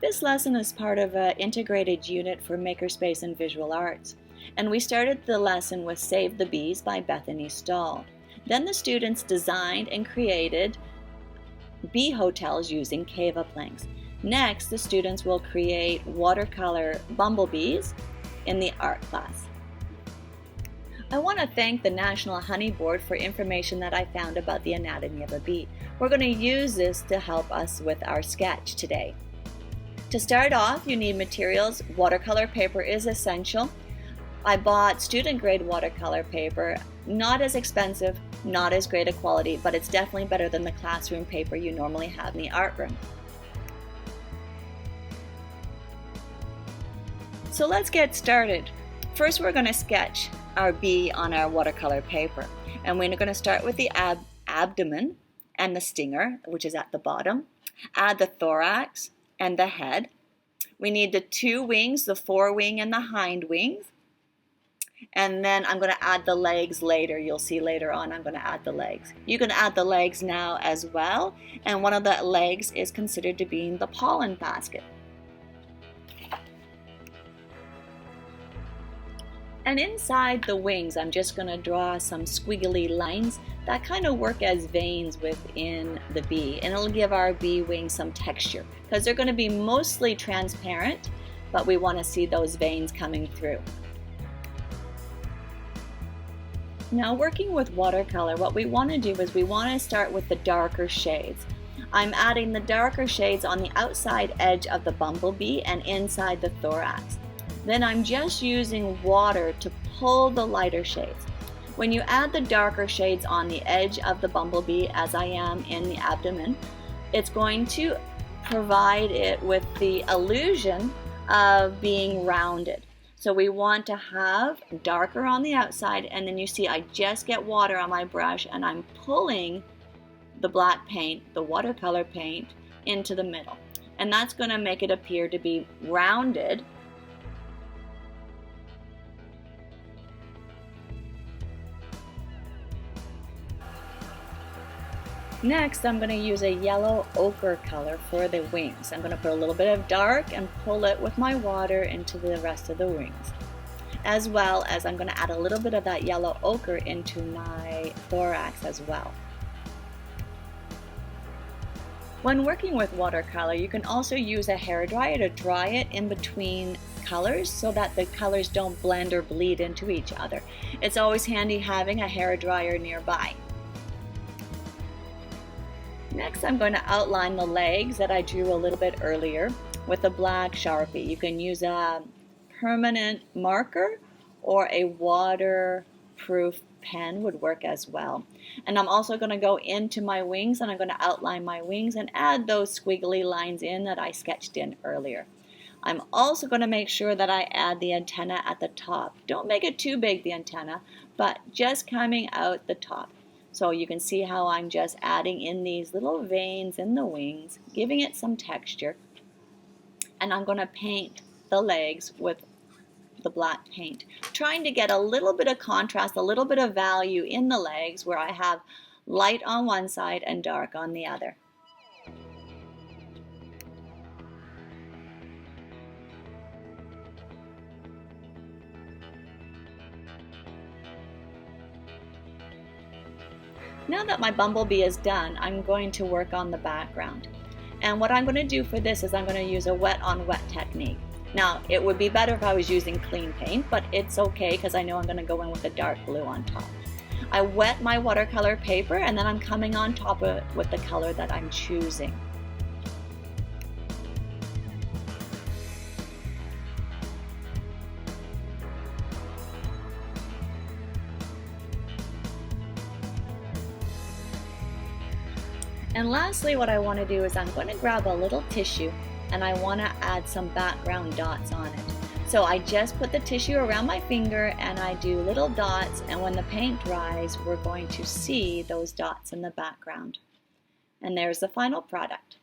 This lesson is part of an integrated unit for Makerspace and Visual Arts, and we started the lesson with Save the Bees by Bethany Stahl. Then the students designed and created bee hotels using Cava planks. Next, the students will create watercolor bumblebees in the art class. I want to thank the National Honey Board for information that I found about the anatomy of a bee. We're going to use this to help us with our sketch today. To start off, you need materials. Watercolor paper is essential. I bought student grade watercolor paper, not as expensive, not as great a quality, but it's definitely better than the classroom paper you normally have in the art room. So let's get started. First, we're going to sketch our bee on our watercolor paper, and we're going to start with the abdomen and the stinger, which is at the bottom. Add the thorax and the head. We need the two wings, the forewing and the hind wings. And then I'm going to add the legs later. You'll see later on I'm going to add the legs. You can add the legs now as well. And one of the legs is considered to be the pollen basket. And inside the wings, I'm just going to draw some squiggly lines that kind of work as veins within the bee. And it'll give our bee wings some texture because they're going to be mostly transparent, but we want to see those veins coming through. Now, working with watercolor, what we want to do is we want to start with the darker shades. I'm adding the darker shades on the outside edge of the bumblebee and inside the thorax. Then I'm just using water to pull the lighter shades. When you add the darker shades on the edge of the bumblebee, as I am in the abdomen, it's going to provide it with the illusion of being rounded. So we want to have darker on the outside, and then you see I just get water on my brush and I'm pulling the black paint, the watercolor paint, into the middle. And that's going to make it appear to be rounded. Next, I'm going to use a yellow ochre color for the wings. I'm going to put a little bit of dark and pull it with my water into the rest of the wings. As well as I'm going to add a little bit of that yellow ochre into my thorax as well. When working with watercolor, you can also use a hairdryer to dry it in between colors so that the colors don't blend or bleed into each other. It's always handy having a hairdryer nearby. Next, I'm going to outline the legs that I drew a little bit earlier with a black Sharpie. You can use a permanent marker or a waterproof pen would work as well. And I'm also going to go into my wings and I'm going to outline my wings and add those squiggly lines in that I sketched in earlier. I'm also going to make sure that I add the antenna at the top. Don't make it too big, the antenna, but just coming out the top. So you can see how I'm just adding in these little veins in the wings, giving it some texture. And I'm going to paint the legs with the black paint, trying to get a little bit of contrast, a little bit of value in the legs where I have light on one side and dark on the other. Now that my bumblebee is done, I'm going to work on the background. And what I'm going to do for this is I'm going to use a wet on wet technique. Now, it would be better if I was using clean paint, but it's okay because I know I'm going to go in with a dark blue on top. I wet my watercolor paper and then I'm coming on top of it with the color that I'm choosing. And lastly, what I want to do is I'm going to grab a little tissue and I want to add some background dots on it. So I just put the tissue around my finger and I do little dots, and when the paint dries, we're going to see those dots in the background. And there's the final product.